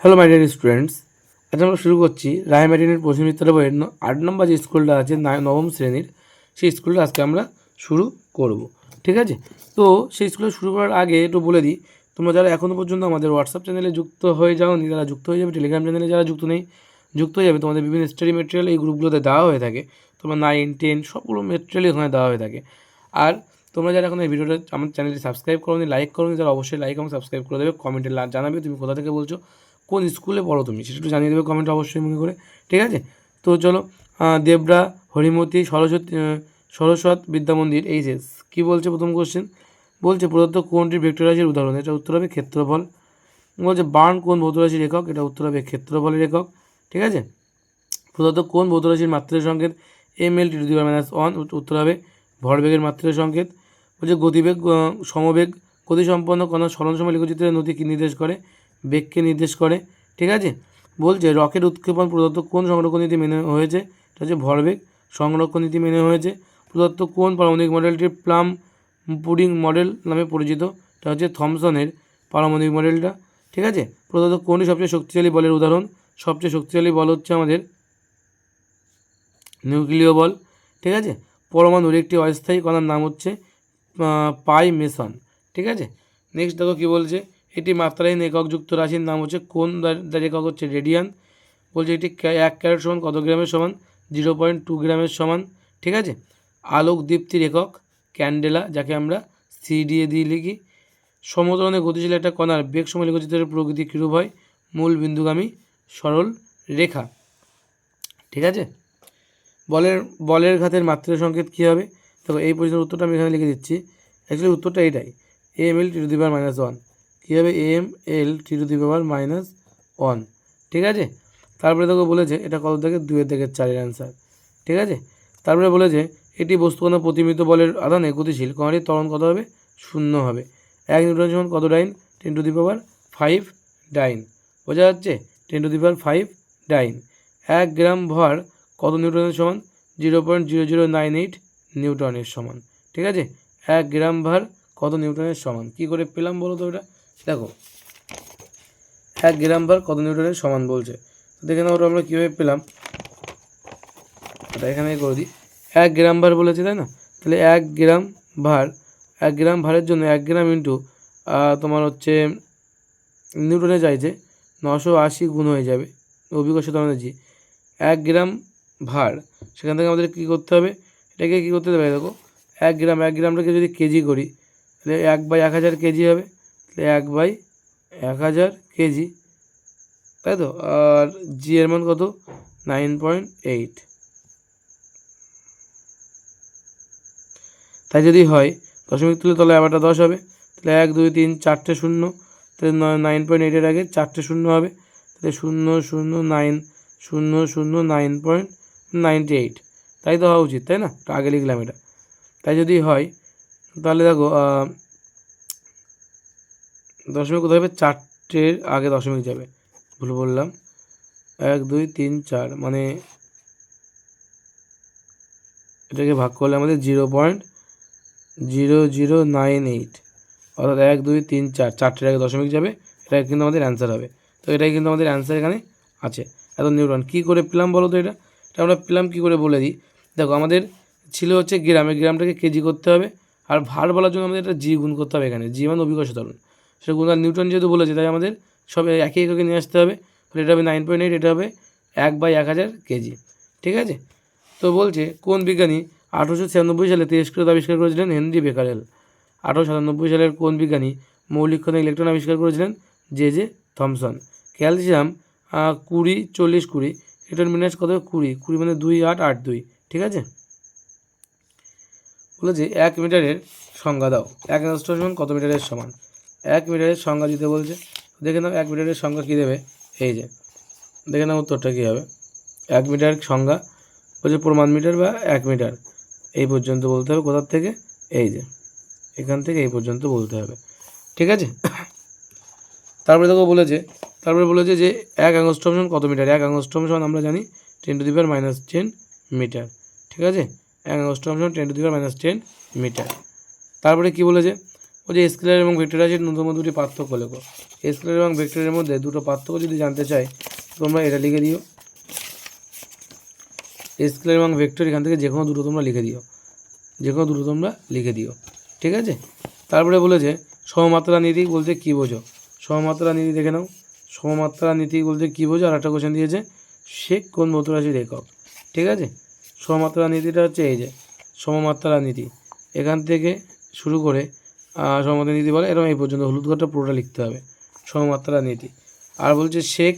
Hello my dear students, আজ আমরা শুরু করছি রায়মার্টিনের পশ্চিম বিদ্যালয় বইয়ের 8 নম্বর যে স্কুলটা আছে নবম শ্রেণীর, সেই স্কুলটা আজকে আমরা শুরু করব। ঠিক আছে, তো সেই স্কুলে শুরু করার আগে একটু বলে দিই, তোমরা যারা এখনও পর্যন্ত আমাদের হোয়াটসঅ্যাপ চ্যানেলে যুক্ত হয়ে যাওনি, তারা যুক্ত হয়ে যাবে। টেলিগ্রাম চ্যানেলে যারা যুক্ত নেই, যুক্ত হয়ে যাবে। তোমাদের বিভিন্ন স্টাডি মেটেরিয়াল এই গ্রুপগুলোতে দেওয়া হয়ে থাকে। তোমরা 9, 10 সবগুলো মেটেরিয়ালই ওখানে দেওয়া হয়ে থাকে। আর তোমরা যারা এখন এই ভিডিওটা আমার চ্যানেলটি সাবস্ক্রাইব করোনি, লাইক করোনি, তারা অবশ্যই লাইক এবং সাবস্ক্রাইব করে দেবে। কমেন্টে জানাবে তুমি কোথা থেকে বলছো, কোন স্কুলে পড়ো তুমি, সেটা একটু জানিয়ে দেবে কমেন্টে অবশ্যই মনে করে। ঠিক আছে, তো চলো। দেবরা হরিমতি সরস্বত বিদ্যা মন্দির, এই যে কী বলছে প্রথম কোশ্চেন, বলছে প্রদত্ত কোনটির ভেক্টর রাশির উদাহরণ, এটা উত্তর হবে ক্ষেত্রফল। বলছে বার্ন কোন ভৌত রাশির একক, এটা উত্তর হবে ক্ষেত্রফলের একক। ঠিক আছে, প্রদত্ত কোন ভৌত রাশির মাত্রার সংকেত ml⁻⁻1, উত্তর হবে ভরবেগের মাত্রার সংকেত। বলছে গতিবেগ সমবেগ গতিসম্পন্ন কণার সরণ সময় লেখচিত্রের নথি কী নির্দেশ করে, বেগকে নির্দেশ করে। ঠিক আছে, বলছে রকেট উৎক্ষেপণ প্রদত্ত কোন সংরক্ষণ নীতি মেনে হয়েছে, এটা হচ্ছে ভরবেগ সংরক্ষণ নীতি মেনে হয়েছে। প্রদত্ত কোন পারমাণবিক মডেলটি প্লাম পুডিং মডেল নামে পরিচিত, এটা হচ্ছে থমসনের পারমাণবিক মডেলটা। ঠিক আছে, প্রদত্ত কোনটি সবচেয়ে শক্তিশালী বলের উদাহরণ, সবচেয়ে শক্তিশালী বল হচ্ছে আমাদের নিউক্লিয় বল। ঠিক আছে, পরমাণুর একটি অস্থায়ী কণার নাম হচ্ছে পাই মেসন। ঠিক আছে, নেক্সট দেখো কী বলছে, এটি মাত্রাহীন এককযুক্ত রাশির নাম হচ্ছে কোন, তার একক হচ্ছে রেডিয়ান। বলছে এটি 1 ক্যারেট সমান কত গ্রামের সমান, 0.2 গ্রামের সমান। ঠিক আছে, আলোক দীপ্তির একক ক্যান্ডেলা, যাকে আমরা CDA দিয়ে লিখি। সমতলে গতিশীল একটা কণার বেগ সময় লেখচিত্রের প্রকৃতি কীরূপ হয়, মূল বিন্দুগামী সরল রেখা। ঠিক আছে, বলের ঘাতের মাত্রা সংকেত কী হবে, দেখো এই প্রশ্নের উত্তরটা আমি এখানে লিখে দিচ্ছি। অ্যাকচুয়ালি উত্তরটা এটাই, ml⁻⁻1 কী হবে, ml⁻⁻1। ঠিক আছে, তারপরে দেখো বলেছে এটা কত থেকে 2 থেকে 4 অ্যান্সার। ঠিক আছে, তারপরে বলেছে এটি বস্তুকণা প্রতিমিত বলের আধানে গতিশীল কণাটির ত্বরণ কত হবে, 0 হবে। 1 নিউটন সমান কত ডাইন, 10⁵ ডাইন। বোঝা যাচ্ছে, 10⁵ ডাইন। 1 গ্রাম ভর কত নিউটনের সমান, 0.0098 নিউটনের সমান। ঠিক আছে, 1 গ্রাম ভর কত নিউটনের সমান, কী করে পেলাম বলো তো ওটা, দেখো 1 গ্রাম ভর কত নিউটনের সমান বলছে, দেখে নাও ওটা আমরা কীভাবে পেলাম, ওটা এখানে করে দিই। 1 গ্রাম ভার বলেছে, তাই না, তাহলে 1 গ্রাম ভার, 1 গ্রাম ভারের জন্য 1 গ্রাম ইন্টু তোমার হচ্ছে নিউটনে চাইছে 980 গুণ হয়ে যাবে অভিকর্ষ ত্বরণের জি। 1 গ্রাম ভার, সেখান থেকে আমাদের কী করতে হবে, এটাকে কী করতে হবে, দেখো 1 গ্রামটাকে যদি কেজি করি, তাহলে 1/1000 কেজি হবে, তাহলে 1/1000 কেজি, তাই তো। আর জি এর মান কত, 9.8। তাই যদি হয় দশমিক তুলে তলায় আবারটা 10 হবে, তাহলে 1 2 3 4টে শূন্য, তাহলে 9.8-এর আগে 4টে শূন্য হবে, তাহলে 009.009.98, তাই তো হওয়া উচিত, তাই না, আগে লিখলাম এটা। তাই যদি হয় তাহলে দেখো দশমিক কোথায় হবে, 4টের আগে দশমিক যাবে, ভুল বললাম, 1 2 3 4, মানে এটাকে ভাগ করলে আমাদের 0.0098, অর্থাৎ 1 2 3 4, 4টের আগে দশমিক যাবে, এটা কিন্তু আমাদের অ্যান্সার হবে। তো এটাই কিন্তু আমাদের অ্যান্সার এখানে আছে। এত নিউটন কী করে পেলাম বলো তো, এটা আমরা পেলাম কী করে বলে দিই। দেখো আমাদের ছিল হচ্ছে গ্রামটাকে কেজি করতে হবে, আর ভার বলার জন্য আমাদের এটা জি গুণ করতে হবে, এখানে জি মানে অভিকর্ষ ত্বরণ, সেটা গুণ, আর নিউটন যেহেতু বলেছে তাই আমাদের সব একই এককে নিয়ে আসতে হবে। তাহলে এটা হবে 9.8, এটা হবে 1/1000 কেজি। ঠিক আছে, তো বলছে কোন বিজ্ঞানী 1896 সালে তেজস্ক্রিয়তা আবিষ্কার করেছিলেন, হেনরি বেকারেল। 1897 সালের কোন বিজ্ঞানী মৌলিক কণা ইলেকট্রন আবিষ্কার করেছিলেন, জে থমসন। ক্যালসিয়াম 20 40 20, এটার মিনাস কত, 20 মানে 2 8 8 2। ঠিক আছে, বলেছে 1 মিটারের সংজ্ঞা দাও, 1 অ্যাংস্ট্রম সমান কত মিটারের সমান। 1 মিটারের সংজ্ঞা দিতে বলছে, দেখে নাও 1 মিটারের সংজ্ঞা কী দেবে, এই যে দেখে নাও উত্তরটা কী হবে। 1 মিটার সংজ্ঞা বলছে প্রমাণ মিটার বা 1 মিটার, এই পর্যন্ত বলতে হবে, কোথার থেকে, এই যে এখান থেকে এই পর্যন্ত বলতে হবে। ঠিক আছে, তারপরে দেখো বলেছে যে 1 অ্যাংস্ট্রম সমান কত মিটার, 1 অ্যাংস্ট্রম সমান আমরা জানি 10⁻⁻10 মিটার। ঠিক আছে, 1 অ্যাংস্ট্রম সমান 10⁻10 মিটার। তারপরে কি বলেছে, যে স্কেলার এবং ভেক্টর রাশির ন্যূনতম দুটি পার্থক্য লেখো। স্কেলার এবং ভেক্টরের মধ্যে দুটো পার্থক্য যদি জানতে চাই তোমরা এটা লিখে দিও, স্কেলার এবং ভেক্টর এখান থেকে যে কোনো দুটো তোমরা লিখে দিও, যে কোনো দুটো তোমরা লিখে দিও, ঠিক আছে। তারপরে বলেছে সমমাত্রা নীতি বলতে কী বোঝো। সমমাত্রা নীতি দেখে নাও, সমমাত্রা নীতি বলতে কী বোঝো। আর একটা কোশ্চেন দিয়েছে সেক কোন ভৌত রাশির একক, ঠিক আছে। সমমাত্রা নীতিটা হচ্ছে এই যে সমমাত্রা নীতি, এখান থেকে শুরু করে সমমাত্রা নীতি বলে এরকম এই পর্যন্ত হলুদ ঘরটা পুরোটা লিখতে হবে, সমমাত্রা নীতি। আর বলছে সেক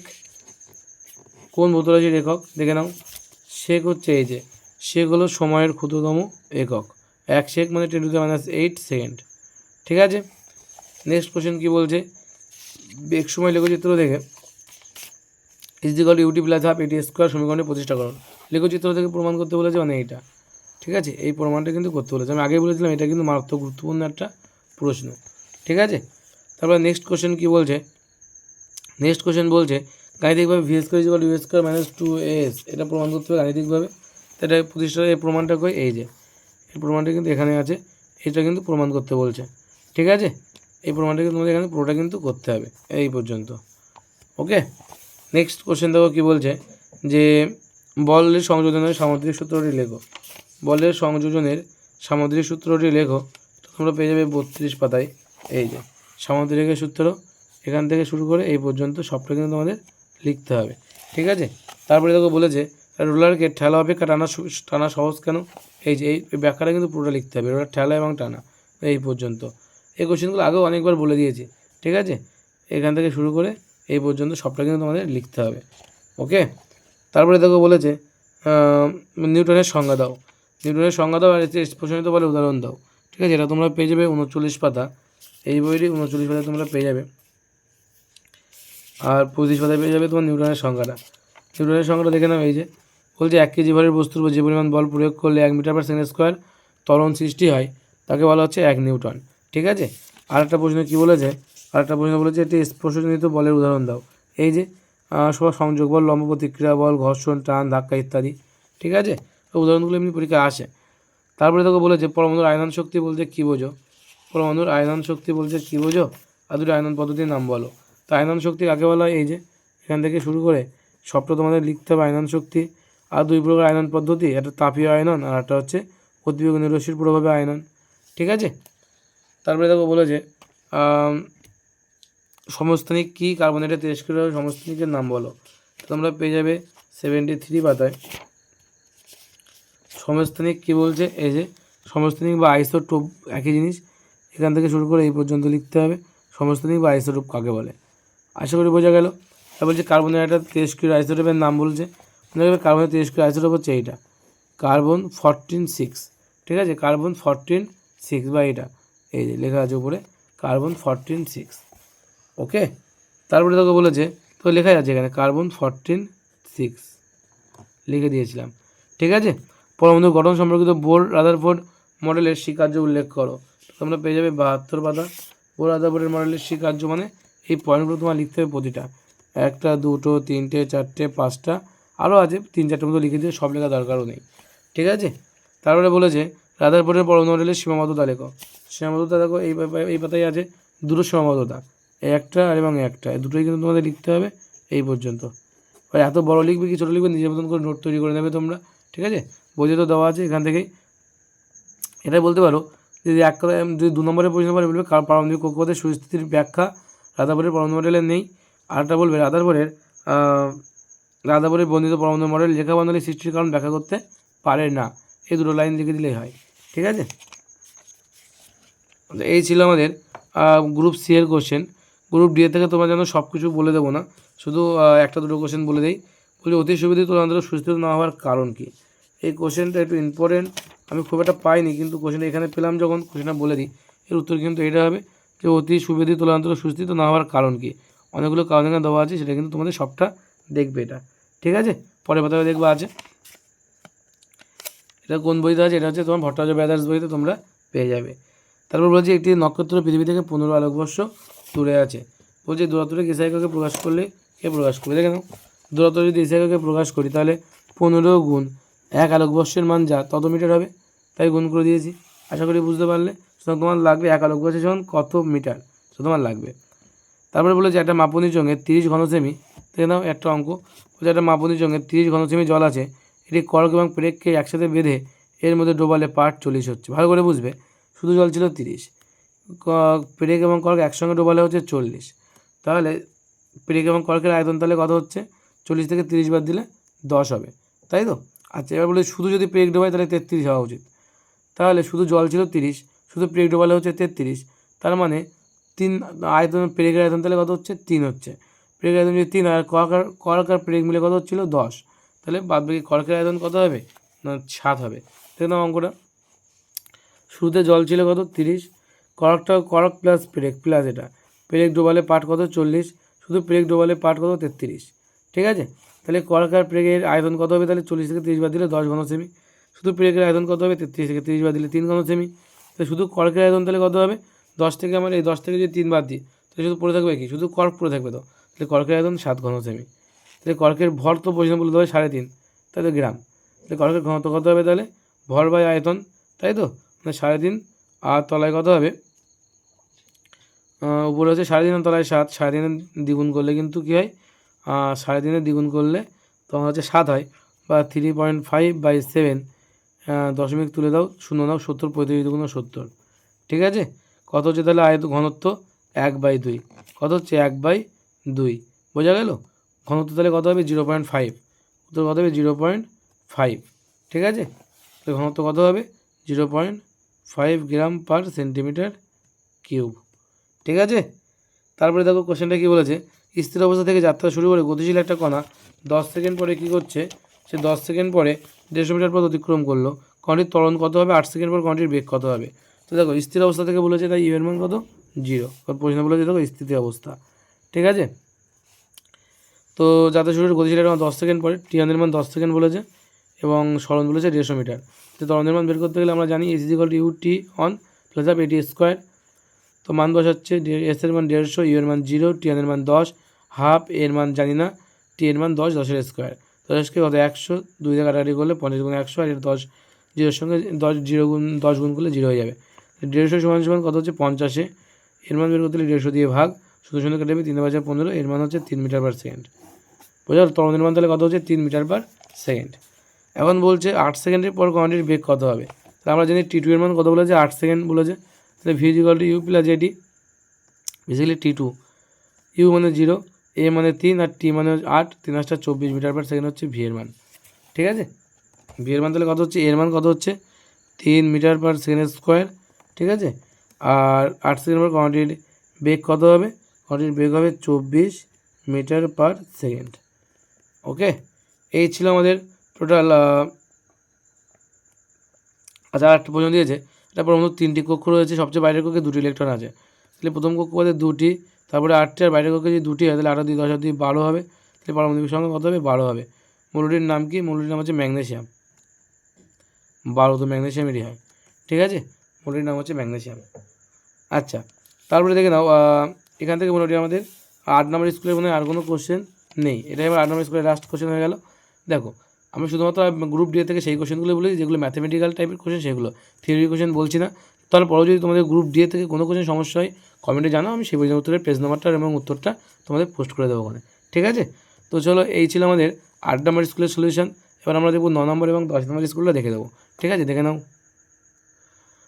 কোন ভৌত রাশির একক, দেখে নাও। সেক হচ্ছে এই যে সেক হলো সময়ের ক্ষুদ্রতম একক, 1 সেক মানে 10⁻8 সেকেন্ড, ঠিক আছে। নেক্সট কোশ্চেন কী বলছে, বেগ সময় লেখচিত্র দেখে ইজিক্যাল ইউটি প্লাস হাফ এটি স্কোয়ার সমীকরণে প্রতিষ্ঠা করুন। লেখচিত্র থেকে প্রমাণ করতে বলেছে মানে এইটা, ঠিক আছে। এই প্রমাণটা কিন্তু করতে বলেছে, আমি আগেই বলেছিলাম এটা কিন্তু মারাত্মক গুরুত্বপূর্ণ একটা প্রশ্ন, ঠিক আছে। তারপরে নেক্সট কোশ্চেন কী বলছে, নেক্সট কোশ্চেন বলছে গাণিতিকভাবে V square is equal U square minus 2s, এটা প্রমাণ করতে হবে গাণিতিকভাবে। এটা প্রতিষ্ঠা, এই প্রমাণটা কই, এই যে এই প্রমাণটা কিন্তু এখানে আছে, এটা কিন্তু প্রমাণ করতে বলছে, ঠিক আছে। এই প্রমাণটা কিন্তু তোমাদের এখানে পুরোটা কিন্তু করতে হবে এই পর্যন্ত, ওকে। নেক্সট কোশ্চেন দেখো কী বলছে যে বলের সংযোজনের সামুদ্রিক সূত্রটি লেখো। বলের সংযোজনের সামুদ্রিক সূত্রটি লেখো, তোমরা পেয়ে যাবে 32 পাতায়। এই যে সামুদ্রিকের সূত্র এখান থেকে শুরু করে এই পর্যন্ত সবটা কিন্তু তোমাদের লিখতে হবে, ঠিক আছে। তারপরে দেখো বলেছে রোলারকে ঠেলা অপেক্ষা টানা সহজ কেন, এই যে এই ব্যাখ্যাটা কিন্তু পুরোটা লিখতে হবে, রোলার ঠেলা এবং টানা এই পর্যন্ত। এই কোশ্চেনগুলো আগেও অনেকবার বলে দিয়েছি, ঠিক আছে। এখান থেকে শুরু করে এই পর্যন্ত সবটা কিন্তু তোমাদের লিখতে হবে, ওকে। তারপরে দেখো বলেছে নিউটনের সংজ্ঞা দাও। নিউটনের সংজ্ঞা দাও আর প্রশ্নিত বলে উদাহরণ দাও, ঠিক আছে। এটা তোমরা পেয়ে যাবে 39 পাতা, এই বইটি 39 পাতায় তোমরা পেয়ে যাবে। আর 25 পাতায় পেয়ে যাবে তোমার নিউটনের সংজ্ঞাটা। নিউটনের সংজ্ঞাটা দেখে নাও, এই যে বলছে 1 কেজি ভরের বস্তুর উপর যে পরিমাণ বল প্রয়োগ করলে 1 মিটার পার সেকেন্ড স্কোয়ার ত্বরণ সৃষ্টি হয় তাকে বলা হচ্ছে 1 নিউটন, ঠিক আছে। আরেকটা প্রশ্ন কী বলেছে, আরেকটা প্রশ্ন বলেছে একটি স্পর্শজনিত বলের উদাহরণ দাও। এই যে সব সংযোগ বল, লম্ব প্রতিক্রিয়া বল, ঘর্ষণ, টান, ধাক্কা ইত্যাদি, ঠিক আছে। উদাহরণগুলো এমনি পরীক্ষায় আসে। তারপরে তোকে বলেছে পরমাণুর আয়নন শক্তি বলতে কী বোঝো। পরমাণুর আয়নন শক্তি বলতে কী বোঝো আর দুটো আয়নন পদ্ধতির নাম বলো। তো আয়নন শক্তি কাকে বলা হয়, এই যে এখান থেকে শুরু করে সবটা তোমাদের লিখতে হবে আয়নন শক্তি। আর দুই প্রকার আয়নন পদ্ধতি, একটা তাপীয় আয়নন আর একটা হচ্ছে উদ্দীপক রশ্মির প্রভাবে আয়নন, ঠিক আছে। তারপরে দেখো বলেছে সমস্থানিক কী, কার্বনেটের তেজস্ক্রিয় সমস্থানিকের নাম বলো। তোমরা পেয়ে যাবে 73 পাতায়। সমস্থানিক কী বলছে, এই যে সমস্থানিক বা আইসোটোপ একই জিনিস, এখান থেকে শুরু করে এই পর্যন্ত লিখতে হবে সমস্থানিক বা আইসোটোপ কাকে বলে। আশা করি বোঝা গেল। তারপর বলছে কার্বনের একটা তেজস্ক্রিয় আইসোটোপের নাম বলছে, মনে রাখবে কার্বনের তেজস্ক্রিয় আইসোটোপ হচ্ছে এইটা কার্বন 14(6), ঠিক আছে। কার্বন 14(6) বা এটা এই যে লেখা আছে উপরে কার্বন 14(6), ওকে। তারপরে তোকে বলেছে তো লেখাই আছে এখানে কার্বন 14(6) লিখে দিয়েছিলাম, ঠিক আছে। পরমাণুর গঠন সম্পর্কিত বোর রাদারফোর্ড মডেলের স্বীকার্য উল্লেখ করো। তোমরা পেয়ে যাবে 72 পাতা। বোর রাদারফোর্ডের মডেলের স্বীকার্য মানে এই পয়েন্টগুলো তোমার লিখতে হবে প্রতিটা, 1টা 2টো 3টে 4টে 5টা আরও আছে 3-4টের মতো লিখে দিয়ে সব লেখা দরকারও নেই, ঠিক আছে। তারপরে বলেছে রাদারফোর্ডের পরমাণু মডেলের সীমাবদ্ধতা লেখো। সীমাবদ্ধতা দেখো এই পাতায় আছে দুটো সীমাবদ্ধতা, একটা আর এবং একটা, এই দুটোই কিন্তু তোমাদের লিখতে হবে এই পর্যন্ত। এত বড় লিখবে কি ছোটো লিখবে নিজের মতন করে নোট তৈরি করে নেবে তোমরা, ঠিক আছে। বইতে তো দেওয়া আছে এখান থেকেই। এটাই বলতে পারো যদি এক কথা, যদি 2 নম্বরের প্রশ্ন পরে বলবে পারমাণবিক কক্ষপথের সুস্থিতির ব্যাখ্যা রাদারফোর্ডের পরমাণু মডেলের নেই। আরেকটা বলবে রাদারফোর্ডের বর্ণিত পরমাণু মডেল রেখা বন্ধনী সৃষ্টির কারণ ব্যাখ্যা করতে পারে না। এই দুটো লাইন লিখে দিলেই হয়, ঠিক আছে। এই ছিল আমাদের গ্রুপ সি এর কোশ্চেন। গ্রুপ ডি এর থেকে তোমরা যেন সব কিছু বলে দেবো না, শুধু 1-2 কোশ্চেন বলে দেই। বলি অতি সুবিধিত তদন্ত সুস্থিত না হওয়ার কারণ কি। এই কোশ্চেনটা একটু ইম্পর্টেন্ট, আমি খুব একটা পাইনি কিন্তু কোশ্চেনটা এখানে পেলাম যখন কোশ্চেনটা বলে দিই। এর উত্তর কিন্তু এটা হবে যে অতি সুবিধি তুলনান্তর সুস্থিত না হওয়ার কারণ কি। অনেকগুলো কারণ এখানে দেওয়া আছে, সেটা কিন্তু তোমাদের সবটা দেখবে এটা, ঠিক আছে। পরের পাতায় দেখবা আছে, এটা কোন বইতে আছে, এটা হচ্ছে তোমার ভট্টাচার্য ব্রাদার্স বইতে তোমরা পেয়ে যাবে। তারপর বলছে একটি নক্ষত্র পৃথিবী থেকে 15 আলোকবর্ষ দূরে আছে। বলছে দূরত্বকে এসআই এককে প্রকাশ করলে কে প্রকাশ করবে, দেখে নাও। দূরত্ব যদি এসআই এককে প্রকাশ করি তাহলে 15 গুণ 1 আলোকবর্ষের মান যা তত মিটার হবে, তাই গুণ করে দিয়েছি। আশা করি বুঝতে পারলে। সুতরাং তোমার লাগবে 1 আলোক বর্ষ সমান কত মিটার, তো তোমার লাগবে। তারপরে বলেছে একটা মাপনী চোঙে 30 ঘন সেমি, দেখে নাও একটা অঙ্ক বলছে একটা মাপনী চোঙে 30 ঘন সেমি জল আছে, এটি কর্ক এবং পেরেককে একসাথে বেঁধে এর মধ্যে ডোবালে পার্ট 40 হচ্ছে। ভালো করে বুঝবে, শুধু জল ছিল 30, পেরেক এবং কর্ক একসঙ্গে ডোবালে হচ্ছে 40। তাহলে পেরেক এবং কর্কের আয়তন তাহলে কত হচ্ছে, 40 থেকে 30 বাদ দিলে 10 হবে, তাই তো। আচ্ছা, এবার বলে শুধু যদি পেরেক ডোবায় তাহলে 33 হওয়া উচিত। তাহলে শুধু জল ছিল 30, শুধু পেরেক ডোবালে হচ্ছে 33, তার মানে 3 আয়তন, পেরেকের আয়তন তাহলে কত হচ্ছে, 3 হচ্ছে। পেরেকের আয়তন যদি 3 আর কর্ক আর পেরেক মিলে কত হচ্ছিল, 10, তাহলে বাদবাকি কর্কের আয়তন কত হবে না 7 হবে। দেখলাম অঙ্কটা, শুরুতে জল ছিল কত 30, কর্ক প্লাস পেরেক প্লাস এটা পেরেক ডোবালে পাট কত 40, শুধু পেরেক ডোবালে পাট কত 33, ঠিক আছে। তাহলে কর্ক আর পেরেকের আয়তন কত হবে, তাহলে 40 থেকে 30 বাদ দিলে 10 ঘন সেমি, শুধু পেরেকের আয়তন কত হবে 33 থেকে 30 বাদ দিলে 3 ঘন সেমি। তাহলে শুধু কর্কের আয়তন তাহলে কত হবে, 10 থেকে আমার এই 10 থেকে যদি 3 বাদ দিই তাহলে শুধু পড়ে থাকবে কি, শুধু কর্ক পড়ে থাকবে, তো তাহলে কর্কের আয়তন 7 ঘন সেমি। তাহলে কর্কের ভর তো পজিশন বলতে হবে 3.5, তাহলে গ্রাম। তাহলে কর্কের ঘনত্ব কত হবে, তাহলে ভর বাই আয়তন, তাই তো, মানে 3.5, আর তলায় কত হবে, উপরে হচ্ছে 3.5, তলায় 7, 3.5 দ্বিগুণ করলে কিন্তু কী হয়, 3.5 দ্বিগুণ করলে তখন হচ্ছে 7 হয়, বা 3.5/7, দশমিক তুলে দাও, শূন্য দাও, 70, 35 দুগুণ 70, ঠিক আছে। কত হচ্ছে তাহলে ঘনত্ব 1/2, কত হচ্ছে 1/2, বোঝা গেল। ঘনত্ব তাহলে কত হবে 0.5, উত্তর কত হবে 0.5, ঠিক আছে। তো ঘনত্ব কত হবে 0.5 গ্রাম পার সেন্টিমিটার কিউব, ঠিক আছে। তারপরে দেখো কোশ্চেনটা কী বলেছে, স্থির অবস্থা থেকে যাত্রা শুরু করে গতিশীল একটা কণা 10 সেকেন্ড পরে কী করছে, সে 10 সেকেন্ড পরে 150 মিটার পথ অতিক্রম করলো, কণাটির ত্বরণ কত হবে, 8 সেকেন্ড পর কণাটির বেগ কত হবে। তো দেখো স্থির অবস্থা থেকে বলেছে, তাই ইউ এর মান কত 0, প্রশ্ন বলেছে দেখো স্থিতি অবস্থা, ঠিক আছে। তো যাত্রা শুরু করে গতিশীল একটা 10 সেকেন্ড পরে, টিয়ানের মান 10 সেকেন্ড বলেছে এবং সরণ বলেছে 150 মিটার। তো ত্বরণের মান বের করতে গেলে আমরা জানি S equal to U T on plus of এটি স্কোয়ার। তো মান বসাচ্ছে, এস এর মান 150, ইউ এর মান 0, টি এর মান 10, হাফ, এর মান জানি না, টি এর মান 10, 10 স্কোয়ার, 10কে কত 100, 2 দিয়ে কাটাকাটি করলে 50 গুণ 100, আর এর 10 জিরোর সঙ্গে 10 গুণ করলে 0 হয়ে যাবে। 150 সমান সমান কত হচ্ছে 50, এর মান বের করতে গেলে 150 দিয়ে ভাগ, শুধু শূন্য কেটে যাবে, 3/15, এর মান হচ্ছে 3 মিটার পার সেকেন্ড। বোঝা গেল, ত্বরণের মান তাহলে কত হচ্ছে 3 মিটার পার সেকেন্ড। এখন বলছে 8 সেকেন্ডের পর কণাটির বেগ কত হবে। তাহলে আমরা জানি টি টু এর মান কত বলেছে, 8 সেকেন্ড বলেছে, তাহলে V equal to U plus at, basically T two, U মানে 0, এ মানে 3, আর টি মানে 8, 3 × 8 = 24 মিটার পার সেকেন্ড হচ্ছে ভি এর মান, ঠিক আছে। ভি এর মান তাহলে কত হচ্ছে, এর মান কত হচ্ছে 3 মিটার পার সেকেন্ড স্কোয়ার, ঠিক আছে। আর 8 সেকেন্ড পর কণাটির বেগ কত হবে, কণাটির বেগ হবে 24 মিটার পার সেকেন্ড, ওকে। এই ছিল আমাদের টোটাল। আচ্ছা, আরেকটা প্রশ্ন দিয়েছে, এটা প্রথমত 3টি কক্ষ রয়েছে, সবচেয়ে বাইরের কক্ষে 2টি ইলেকট্রন আছে, তাহলে প্রথম কক্ষপথে 2টি, তারপরে 8টি, আর বাইরের কক্ষে যদি 2টি হয় তাহলে 8 × 2 = 10 × 2 12 হবে, তাহলে পারমাণবিক সংখ্যা কত হবে 12 হবে। মৌলটির নাম কি, মৌলটির নাম হচ্ছে ম্যাগনেসিয়াম, 12 তো ম্যাগনেসিয়ামেরই হয়, ঠিক আছে, মৌলটির নাম হচ্ছে ম্যাগনেসিয়াম। আচ্ছা, তারপরে দেখে নাও, এখান থেকে মোটামুটি আমাদের 8 নম্বর স্কুলের মনে আর কোনো কোশ্চেন নেই, এটাই এবার 8 নম্বর স্কুলের লাস্ট কোশ্চেন হয়ে গেল। দেখো আমি শুধুমাত্র গ্রুপ ডি থেকে সেই কোশ্চেনগুলো বলেছি যেগুলো ম্যাথামেটিক্যাল টাইপের কোশ্চেন, সেগুলো থিওরি কোশ্চেন বলছি না। তারপরেও যদি তোমাদের গ্রুপ ডি থেকে কোনো কোশ্চেন সমস্যা হয় কমেন্টে জানাও, আমি সেই পর্যন্ত উত্তরের পেজ নাম্বারটা এবং উত্তরটা তোমাদের পোস্ট করে দেবো ওখানে, ঠিক আছে। তো চলো, এই ছিল আমাদের 8 নম্বর স্কুলের সলিউশন। এবার আমরা দেখবো 9 নম্বর এবং 10 নম্বর স্কুলটা দেখে দেবো, ঠিক আছে, দেখে নাও।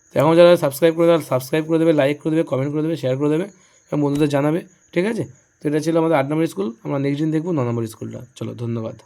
তো এখন যারা সাবস্ক্রাইব করে দেবে, সাবস্ক্রাইব করে দেবে, লাইক করে দেবে, কমেন্ট করে দেবে, শেয়ার করে দেবে এবং বন্ধুদের জানাবে, ঠিক আছে। তো এটা ছিল আমাদের 8 নম্বর স্কুল, আমরা নেক্সট দিন দেখবো 9 নম্বর স্কুলটা। চলো, ধন্যবাদ।